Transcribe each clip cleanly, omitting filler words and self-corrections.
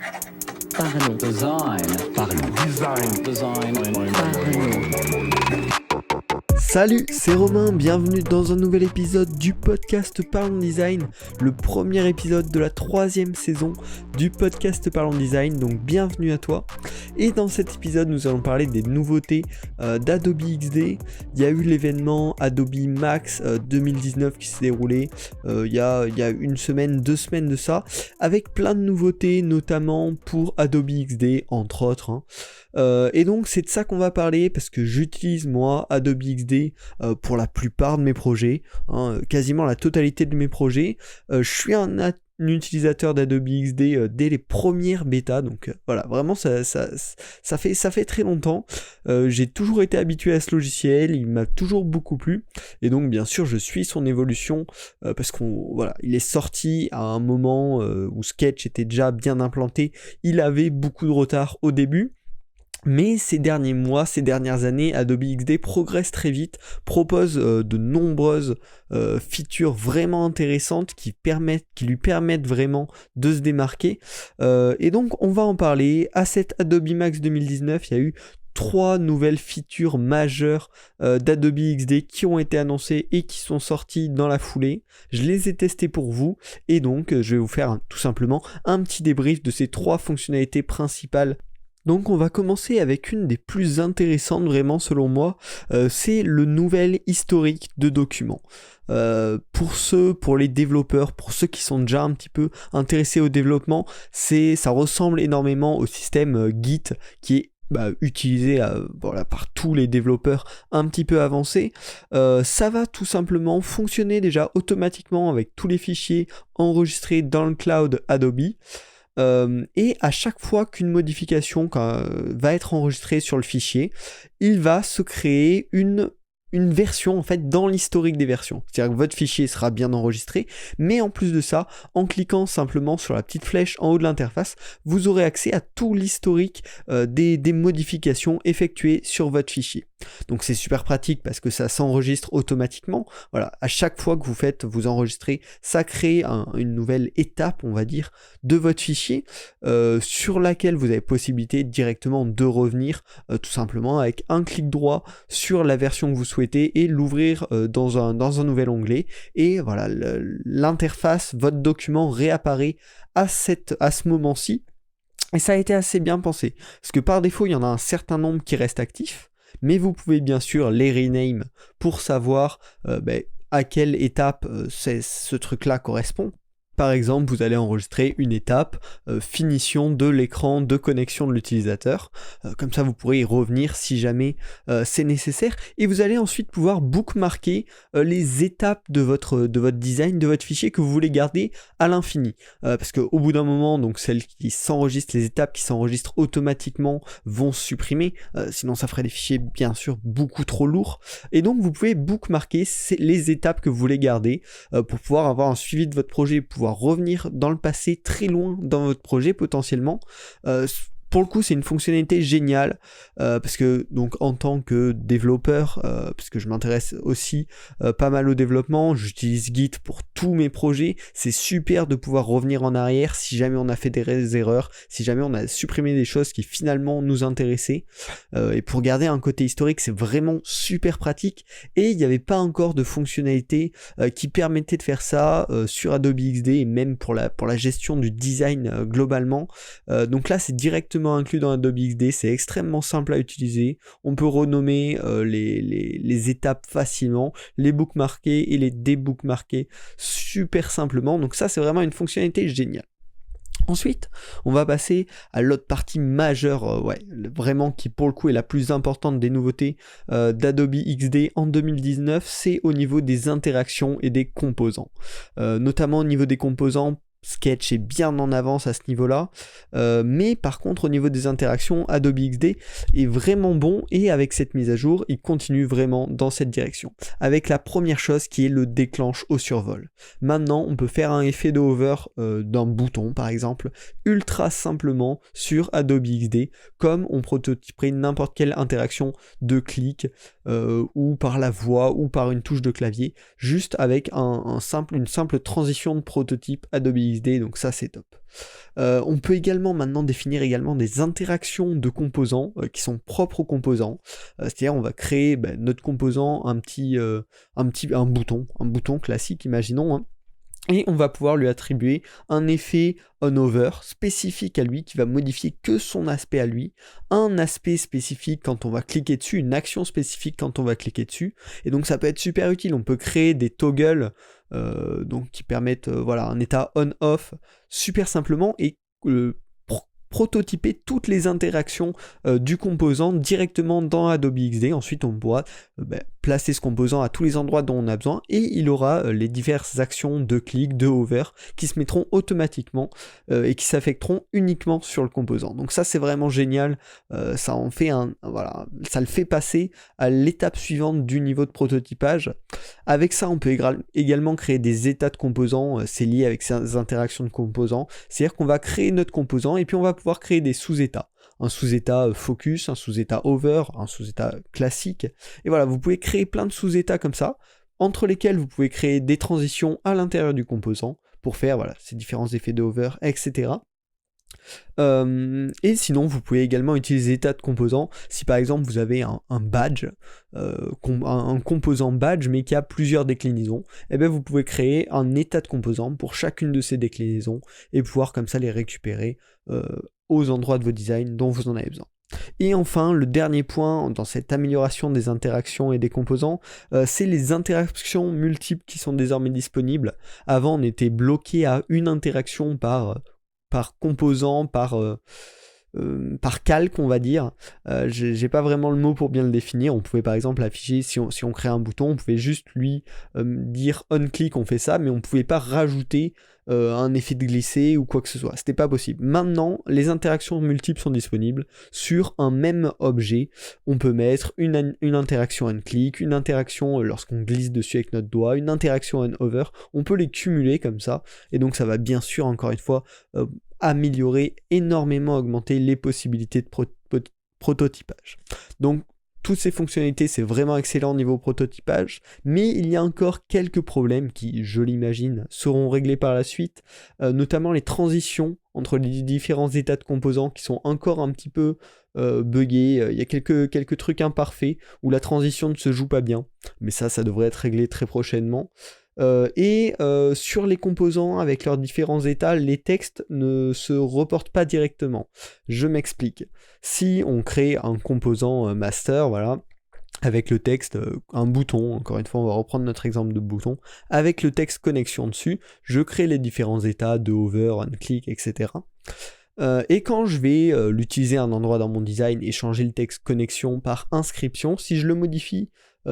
Parlons. Design. Parlons. Design. Parlons. Salut, c'est Romain, bienvenue dans un nouvel épisode du podcast Parlons Design, le premier épisode de la 3e saison du podcast Parlons Design, donc bienvenue à toi. Et dans cet épisode, nous allons parler des nouveautés d'Adobe XD. Il y a eu l'événement Adobe Max 2019 qui s'est déroulé il y a une semaine, 2 semaines de ça, avec plein de nouveautés, notamment pour Adobe XD, entre autres. Et donc c'est de ça qu'on va parler, parce que j'utilise moi Adobe XD pour la plupart de mes projets, quasiment la totalité de mes projets. Je suis un utilisateur d'Adobe XD dès les premières bêtas, donc voilà, vraiment ça fait très longtemps. J'ai toujours été habitué à ce logiciel, il m'a toujours beaucoup plu, et donc bien sûr je suis son évolution, parce il est sorti à un moment où Sketch était déjà bien implanté, il avait beaucoup de retard au début. Mais ces derniers mois, ces dernières années, Adobe XD progresse très vite, propose de nombreuses features vraiment intéressantes qui lui permettent vraiment de se démarquer. Et donc on va en parler. À cette Adobe Max 2019, il y a eu 3 nouvelles features majeures d'Adobe XD qui ont été annoncées et qui sont sorties dans la foulée. Je les ai testées pour vous et donc je vais vous faire tout simplement un petit débrief de ces 3 fonctionnalités principales. Donc on va commencer avec une des plus intéressantes vraiment selon moi, c'est le nouvel historique de documents. Pour les développeurs, pour ceux qui sont déjà un petit peu intéressés au développement, ça ressemble énormément au système Git qui est utilisé par tous les développeurs un petit peu avancés. Ça va tout simplement fonctionner déjà automatiquement avec tous les fichiers enregistrés dans le cloud Adobe. Et à chaque fois qu'une modification va être enregistrée sur le fichier, il va se créer une version en fait dans l'historique des versions. C'est-à-dire que votre fichier sera bien enregistré, mais en plus de ça, en cliquant simplement sur la petite flèche en haut de l'interface, vous aurez accès à tout l'historique des modifications effectuées sur votre fichier. Donc c'est super pratique parce que ça s'enregistre automatiquement. Voilà, à chaque fois que vous enregistrez, ça crée une nouvelle étape, on va dire, de votre fichier sur laquelle vous avez possibilité directement de revenir tout simplement avec un clic droit sur la version que vous souhaitez et l'ouvrir dans un nouvel onglet. Et voilà, l'interface, votre document réapparaît à ce moment-ci. Et ça a été assez bien pensé, parce que par défaut, il y en a un certain nombre qui restent actifs, mais vous pouvez bien sûr les rename pour savoir à quelle étape ce truc-là correspond. Par exemple, vous allez enregistrer une étape finition de l'écran de connexion de l'utilisateur. Comme ça, vous pourrez y revenir si jamais c'est nécessaire. Et vous allez ensuite pouvoir bookmarker les étapes de votre design, de votre fichier que vous voulez garder à l'infini. Parce qu'au bout d'un moment, donc les étapes qui s'enregistrent automatiquement vont se supprimer. Sinon, ça ferait des fichiers bien sûr beaucoup trop lourds. Et donc, vous pouvez bookmarker les étapes que vous voulez garder pour pouvoir avoir un suivi de votre projet, pouvoir revenir dans le passé très loin dans votre projet potentiellement. Pour le coup, c'est une fonctionnalité géniale parce que donc en tant que développeur, parce que je m'intéresse aussi pas mal au développement, j'utilise Git pour tous mes projets. C'est super de pouvoir revenir en arrière si jamais on a fait des erreurs, si jamais on a supprimé des choses qui finalement nous intéressaient. Et pour garder un côté historique, c'est vraiment super pratique. Et il n'y avait pas encore de fonctionnalité qui permettait de faire ça sur Adobe XD et même pour la gestion du design globalement. Donc là, c'est directement inclus dans Adobe XD, c'est extrêmement simple à utiliser, on peut renommer les étapes facilement, les bookmarker et les débookmarker super simplement, donc ça c'est vraiment une fonctionnalité géniale. Ensuite, on va passer à l'autre partie majeure, vraiment qui pour le coup est la plus importante des nouveautés d'Adobe XD en 2019, c'est au niveau des interactions et des composants. Notamment au niveau des composants, Sketch est bien en avance à ce niveau-là, mais par contre au niveau des interactions, Adobe XD est vraiment bon et avec cette mise à jour, il continue vraiment dans cette direction. Avec la première chose qui est le déclenche au survol. Maintenant, on peut faire un effet de hover d'un bouton par exemple, ultra simplement sur Adobe XD, comme on prototyperait n'importe quelle interaction de clic ou par la voix ou par une touche de clavier, juste avec une simple transition de prototype Adobe XD, donc ça c'est top. On peut également maintenant définir également des interactions de composants qui sont propres aux composants. C'est-à-dire on va créer notre composant un bouton classique, imaginons, hein. Et on va pouvoir lui attribuer un effet on-over spécifique à lui qui va modifier que son aspect à lui, un aspect spécifique quand on va cliquer dessus, une action spécifique quand on va cliquer dessus. Et donc ça peut être super utile, on peut créer des toggles donc qui permettent un état on-off super simplement et prototyper toutes les interactions du composant directement dans Adobe XD. Ensuite on pourra placer ce composant à tous les endroits dont on a besoin et il aura les diverses actions de clic, de hover qui se mettront automatiquement et qui s'affecteront uniquement sur le composant. Donc ça c'est vraiment génial, ça le fait passer à l'étape suivante du niveau de prototypage. Avec ça on peut également créer des états de composants, c'est lié avec ces interactions de composants, c'est-à-dire qu'on va créer notre composant et puis on va pouvoir créer des sous-états. Un sous-état focus, un sous-état over, un sous-état classique. Et voilà, vous pouvez créer plein de sous-états comme ça, entre lesquels vous pouvez créer des transitions à l'intérieur du composant pour faire ces différents effets de hover, etc. Et sinon vous pouvez également utiliser état de composant si par exemple vous avez un badge, un composant badge mais qui a plusieurs déclinaisons, et bien vous pouvez créer un état de composant pour chacune de ces déclinaisons et pouvoir comme ça les récupérer aux endroits de vos designs dont vous en avez besoin. Et enfin, le dernier point dans cette amélioration des interactions et des composants, c'est les interactions multiples qui sont désormais disponibles. Avant, on était bloqué à une interaction par composant, par calque, on va dire. J'ai pas vraiment le mot pour bien le définir. On pouvait par exemple afficher, si on crée un bouton, on pouvait juste lui dire on-click, on fait ça, mais on pouvait pas rajouter un effet de glisser ou quoi que ce soit. C'était pas possible. Maintenant, les interactions multiples sont disponibles sur un même objet. On peut mettre une interaction on-click, une interaction lorsqu'on glisse dessus avec notre doigt, une interaction on-hover. On peut les cumuler comme ça. Et donc ça va bien sûr, encore une fois, améliorer, énormément augmenter les possibilités de prototypage. Donc toutes ces fonctionnalités, c'est vraiment excellent au niveau prototypage, mais il y a encore quelques problèmes qui, je l'imagine, seront réglés par la suite, notamment les transitions entre les différents états de composants qui sont encore un petit peu buggés. Il y a quelques trucs imparfaits où la transition ne se joue pas bien, mais ça devrait être réglé très prochainement. Sur les composants avec leurs différents états, les textes ne se reportent pas directement. Je m'explique. Si on crée un composant master, avec le texte, un bouton, encore une fois on va reprendre notre exemple de bouton, avec le texte connexion dessus, je crée les différents états de hover, on-click, etc. Et quand je vais l'utiliser à un endroit dans mon design et changer le texte connexion par inscription, si je le modifie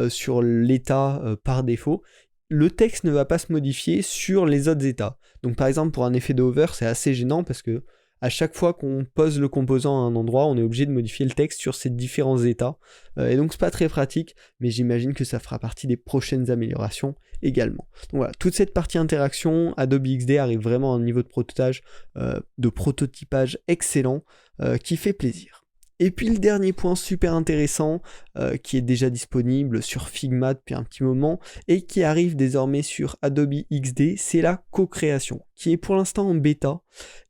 sur l'état par défaut, le texte ne va pas se modifier sur les autres états. Donc par exemple pour un effet de hover, c'est assez gênant parce que à chaque fois qu'on pose le composant à un endroit, on est obligé de modifier le texte sur ces différents états. Et donc c'est pas très pratique, mais j'imagine que ça fera partie des prochaines améliorations également. Donc voilà, toute cette partie interaction, Adobe XD arrive vraiment à un niveau de prototypage excellent qui fait plaisir. Et puis le dernier point super intéressant qui est déjà disponible sur Figma depuis un petit moment et qui arrive désormais sur Adobe XD, c'est la co-création qui est pour l'instant en bêta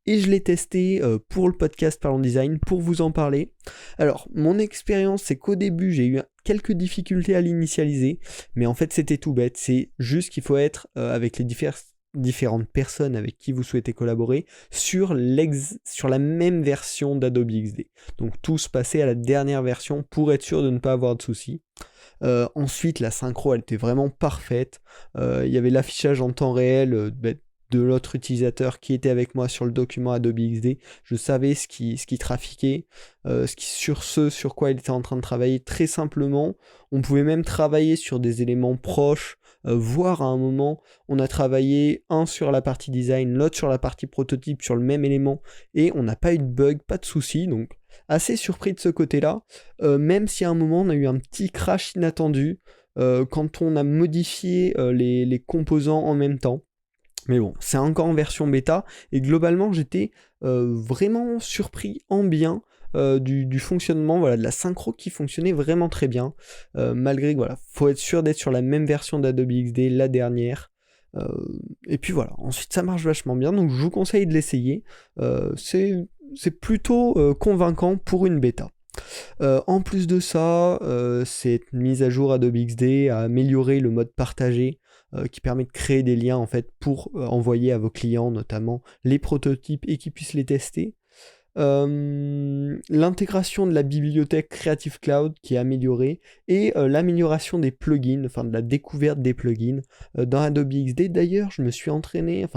et je l'ai testé pour le podcast Parlons Design pour vous en parler. Alors mon expérience c'est qu'au début j'ai eu quelques difficultés à l'initialiser, mais en fait c'était tout bête, c'est juste qu'il faut être avec les différentes personnes avec qui vous souhaitez collaborer sur la même version d'Adobe XD. Donc tous passer à la dernière version pour être sûr de ne pas avoir de soucis. Ensuite la synchro elle était vraiment parfaite, il y avait l'affichage en temps réel de l'autre utilisateur qui était avec moi sur le document Adobe XD, je savais ce qui trafiquait, sur quoi il était en train de travailler très simplement. On pouvait même travailler sur des éléments proches, voire à un moment on a travaillé un sur la partie design, l'autre sur la partie prototype sur le même élément et on n'a pas eu de bug, pas de soucis, donc assez surpris de ce côté-là, même si à un moment on a eu un petit crash inattendu quand on a modifié les composants en même temps. Mais bon, c'est encore en version bêta, et globalement j'étais vraiment surpris en bien du fonctionnement, de la synchro qui fonctionnait vraiment très bien, malgré que faut être sûr d'être sur la même version d'Adobe XD, la dernière, Et puis voilà, ensuite ça marche vachement bien, donc je vous conseille de l'essayer. C'est plutôt convaincant pour une bêta. En plus de ça, cette mise à jour Adobe XD a amélioré le mode partagé qui permet de créer des liens en fait pour envoyer à vos clients notamment les prototypes et qu'ils puissent les tester. L'intégration de la bibliothèque Creative Cloud qui est améliorée et l'amélioration des plugins, enfin de la découverte des plugins dans Adobe XD. D'ailleurs,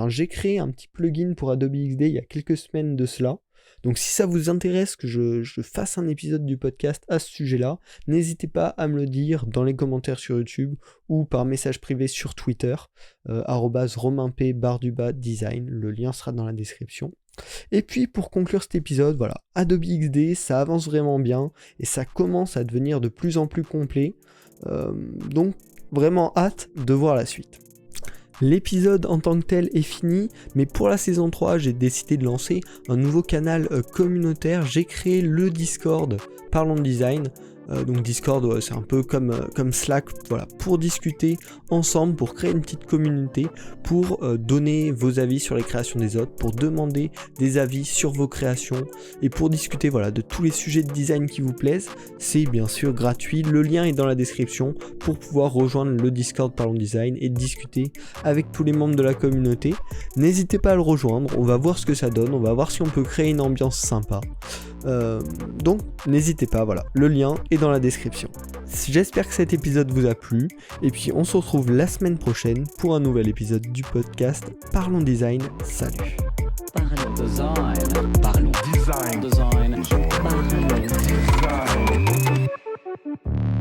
j'ai créé un petit plugin pour Adobe XD il y a quelques semaines de cela. Donc si ça vous intéresse que je fasse un épisode du podcast à ce sujet-là, n'hésitez pas à me le dire dans les commentaires sur YouTube ou par message privé sur Twitter, @romainp_design, le lien sera dans la description. Et puis pour conclure cet épisode, voilà, Adobe XD, ça avance vraiment bien et ça commence à devenir de plus en plus complet. Donc vraiment hâte de voir la suite. L'épisode en tant que tel est fini, mais pour la saison 3, j'ai décidé de lancer un nouveau canal communautaire. J'ai créé le Discord Parlons Design. Donc Discord, c'est un peu comme Slack, voilà, pour discuter ensemble, pour créer une petite communauté, pour donner vos avis sur les créations des autres, pour demander des avis sur vos créations et pour discuter voilà, de tous les sujets de design qui vous plaisent. C'est bien sûr gratuit, le lien est dans la description pour pouvoir rejoindre le Discord Parlons Design et discuter avec tous les membres de la communauté. N'hésitez pas à le rejoindre, on va voir ce que ça donne, on va voir si on peut créer une ambiance sympa. Donc n'hésitez pas, voilà, le lien est dans la description. J'espère que cet épisode vous a plu, et puis on se retrouve la semaine prochaine pour un nouvel épisode du podcast Parlons Design. Salut. Parlons design. Design. Design. Design.